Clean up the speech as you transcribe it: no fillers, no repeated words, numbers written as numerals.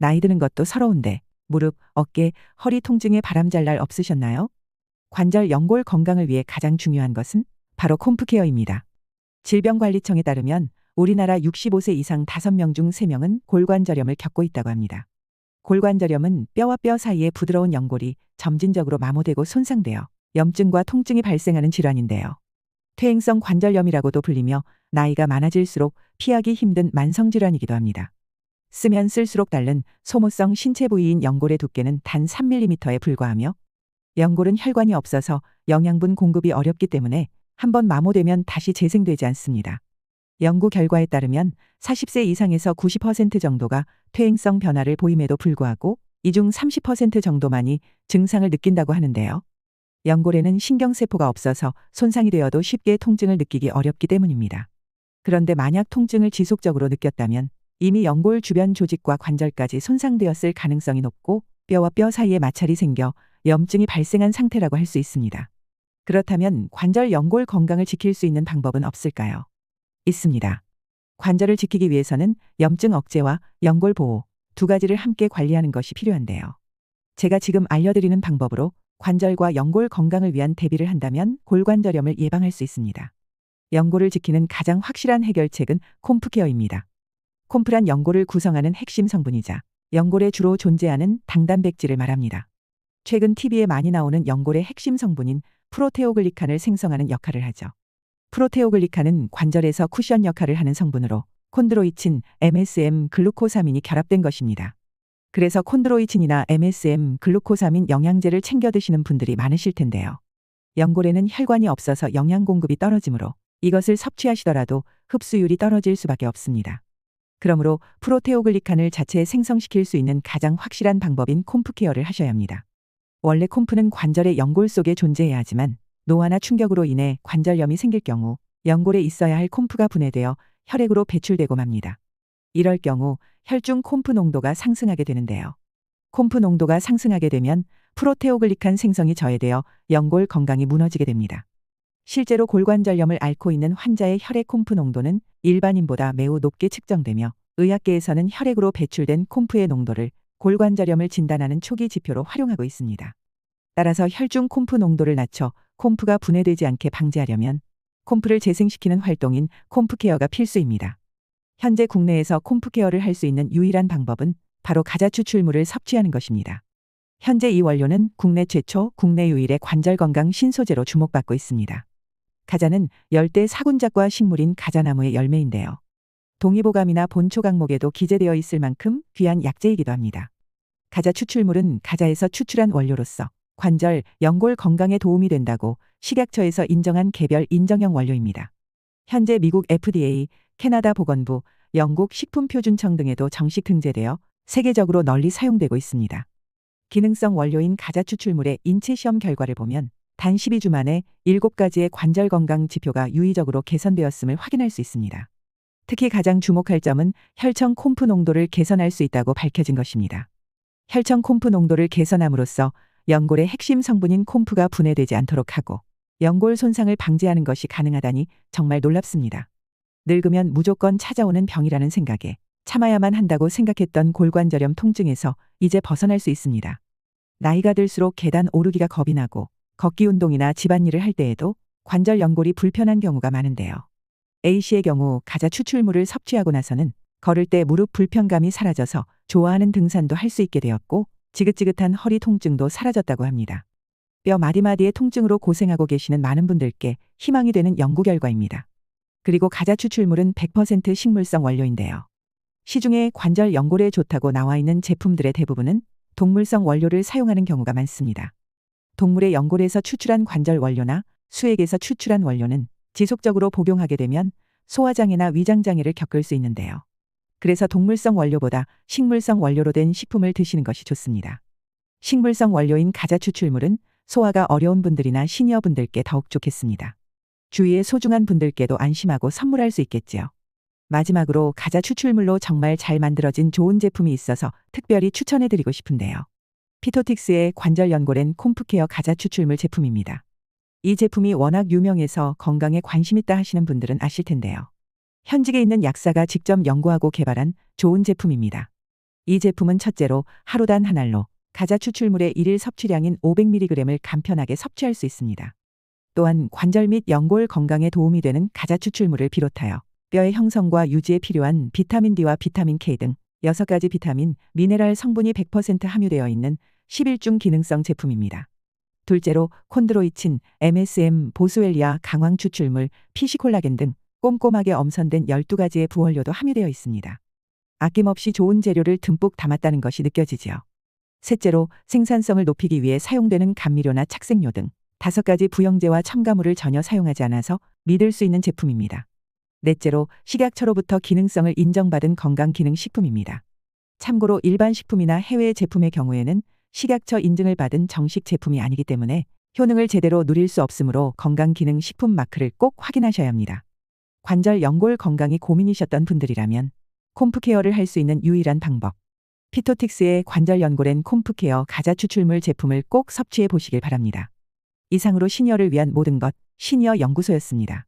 나이 드는 것도 서러운데 무릎, 어깨, 허리 통증에 바람잘 날 없으셨나요? 관절 연골 건강을 위해 가장 중요한 것은 바로 콤프케어입니다. 질병관리청에 따르면 우리나라 65세 이상 5명 중 3명은 골관절염을 겪고 있다고 합니다. 골관절염은 뼈와 뼈 사이의 부드러운 연골이 점진적으로 마모되고 손상되어 염증과 통증이 발생하는 질환인데요. 퇴행성 관절염이라고도 불리며 나이가 많아질수록 피하기 힘든 만성질환이기도 합니다. 쓰면 쓸수록 닳는 소모성 신체 부위인 연골의 두께는 단 3mm에 불과하며 연골은 혈관이 없어서 영양분 공급이 어렵기 때문에 한번 마모되면 다시 재생되지 않습니다. 연구 결과에 따르면 40세 이상에서 90% 정도가 퇴행성 변화를 보임에도 불구하고 이 중 30% 정도만이 증상을 느낀다고 하는데요. 연골에는 신경세포가 없어서 손상이 되어도 쉽게 통증을 느끼기 어렵기 때문입니다. 그런데 만약 통증을 지속적으로 느꼈다면 이미 연골 주변 조직과 관절까지 손상되었을 가능성이 높고 뼈와 뼈 사이에 마찰이 생겨 염증이 발생한 상태라고 할 수 있습니다. 그렇다면 관절 연골 건강을 지킬 수 있는 방법은 없을까요? 있습니다. 관절을 지키기 위해서는 염증 억제와 연골 보호 두 가지를 함께 관리하는 것이 필요한데요. 제가 지금 알려드리는 방법으로 관절과 연골 건강을 위한 대비를 한다면 골관절염을 예방할 수 있습니다. 연골을 지키는 가장 확실한 해결책은 콤프케어입니다. 콤프란 연골을 구성하는 핵심 성분이자 연골에 주로 존재하는 당단백질을 말합니다. 최근 TV에 많이 나오는 연골의 핵심 성분인 프로테오글리칸을 생성하는 역할을 하죠. 프로테오글리칸은 관절에서 쿠션 역할을 하는 성분으로 콘드로이친, MSM, 글루코사민이 결합된 것입니다. 그래서 콘드로이친이나 MSM, 글루코사민 영양제를 챙겨 드시는 분들이 많으실 텐데요. 연골에는 혈관이 없어서 영양 공급이 떨어지므로 이것을 섭취하시더라도 흡수율이 떨어질 수밖에 없습니다. 그러므로 프로테오글리칸을 자체에 생성시킬 수 있는 가장 확실한 방법인 콤프케어를 하셔야 합니다. 원래 콤프는 관절의 연골 속에 존재해야 하지만 노화나 충격으로 인해 관절염이 생길 경우 연골에 있어야 할 콤프가 분해되어 혈액으로 배출되고 맙니다. 이럴 경우 혈중 콤프 농도가 상승하게 되는데요. 콤프 농도가 상승하게 되면 프로테오글리칸 생성이 저해되어 연골 건강이 무너지게 됩니다. 실제로 골관절염을 앓고 있는 환자의 혈액 콤프 농도는 일반인보다 매우 높게 측정되며 의학계에서는 혈액으로 배출된 콤프의 농도를 골관절염을 진단하는 초기 지표로 활용하고 있습니다. 따라서 혈중 콤프 농도를 낮춰 콤프가 분해되지 않게 방지하려면 콤프를 재생시키는 활동인 콤프케어가 필수입니다. 현재 국내에서 콤프케어를 할 수 있는 유일한 방법은 바로 가자 추출물을 섭취하는 것입니다. 현재 이 원료는 국내 최초, 국내 유일의 관절건강 신소재로 주목받고 있습니다. 가자는 열대 사군작과 식물인 가자나무의 열매인데요. 동의보감이나 본초 강목에도 기재되어 있을 만큼 귀한 약재이기도 합니다. 가자 추출물은 가자에서 추출한 원료로서 관절, 연골 건강에 도움이 된다고 식약처에서 인정한 개별 인정형 원료입니다. 현재 미국 FDA, 캐나다 보건부, 영국 식품표준청 등에도 정식 등재되어 세계적으로 널리 사용되고 있습니다. 기능성 원료인 가자 추출물의 인체 시험 결과를 보면 단 12주 만에 7가지의 관절 건강 지표가 유의적으로 개선되었음을 확인할 수 있습니다. 특히 가장 주목할 점은 혈청 콤프 농도를 개선할 수 있다고 밝혀진 것입니다. 혈청 콤프 농도를 개선함으로써 연골의 핵심 성분인 콤프가 분해되지 않도록 하고 연골 손상을 방지하는 것이 가능하다니 정말 놀랍습니다. 늙으면 무조건 찾아오는 병이라는 생각에 참아야만 한다고 생각했던 골관절염 통증에서 이제 벗어날 수 있습니다. 나이가 들수록 계단 오르기가 겁이 나고 걷기 운동이나 집안일을 할 때에도 관절 연골이 불편한 경우가 많은데요. A씨의 경우 가자 추출물을 섭취하고 나서는 걸을 때 무릎 불편감이 사라져서 좋아하는 등산도 할 수 있게 되었고 지긋지긋한 허리 통증도 사라졌다고 합니다. 뼈 마디마디의 통증으로 고생하고 계시는 많은 분들께 희망이 되는 연구 결과입니다. 그리고 가자 추출물은 100% 식물성 원료인데요. 시중에 관절 연골에 좋다고 나와 있는 제품들의 대부분은 동물성 원료를 사용하는 경우가 많습니다. 동물의 연골에서 추출한 관절 원료나 수액에서 추출한 원료는 지속적으로 복용하게 되면 소화장애나 위장장애를 겪을 수 있는데요. 그래서 동물성 원료보다 식물성 원료로 된 식품을 드시는 것이 좋습니다. 식물성 원료인 가자 추출물은 소화가 어려운 분들이나 시니어분들께 더욱 좋겠습니다. 주위의 소중한 분들께도 안심하고 선물할 수 있겠지요. 마지막으로 가자 추출물로 정말 잘 만들어진 좋은 제품이 있어서 특별히 추천해드리고 싶은데요. 피토틱스의 관절 연골엔 콤프케어 가자 추출물 제품입니다. 이 제품이 워낙 유명해서 건강에 관심 있다 하시는 분들은 아실 텐데요. 현직에 있는 약사가 직접 연구하고 개발한 좋은 제품입니다. 이 제품은 첫째로 하루 단 한 알로 가자 추출물의 일일 섭취량인 500mg을 간편하게 섭취할 수 있습니다. 또한 관절 및 연골 건강에 도움이 되는 가자 추출물을 비롯하여 뼈의 형성과 유지에 필요한 비타민 D와 비타민 K 등 6가지 비타민, 미네랄 성분이 100% 함유되어 있는 11중 기능성 제품입니다. 둘째로 콘드로이친, MSM, 보스웰리아, 강황 추출물, 피시콜라겐 등 꼼꼼하게 엄선된 12가지의 부원료도 함유되어 있습니다. 아낌없이 좋은 재료를 듬뿍 담았다는 것이 느껴지지요. 셋째로 생산성을 높이기 위해 사용되는 감미료나 착색료 등 5가지 부영제와 첨가물을 전혀 사용하지 않아서 믿을 수 있는 제품입니다. 넷째로 식약처로부터 기능성을 인정받은 건강기능식품입니다. 참고로 일반 식품이나 해외 제품의 경우에는 식약처 인증을 받은 정식 제품이 아니기 때문에 효능을 제대로 누릴 수 없으므로 건강기능식품 마크를 꼭 확인하셔야 합니다. 관절 연골 건강이 고민이셨던 분들이라면 콤프케어를 할 수 있는 유일한 방법. 피토틱스의 관절 연골엔 콤프케어 가자 추출물 제품을 꼭 섭취해 보시길 바랍니다. 이상으로 시니어를 위한 모든 것, 시니어 연구소였습니다.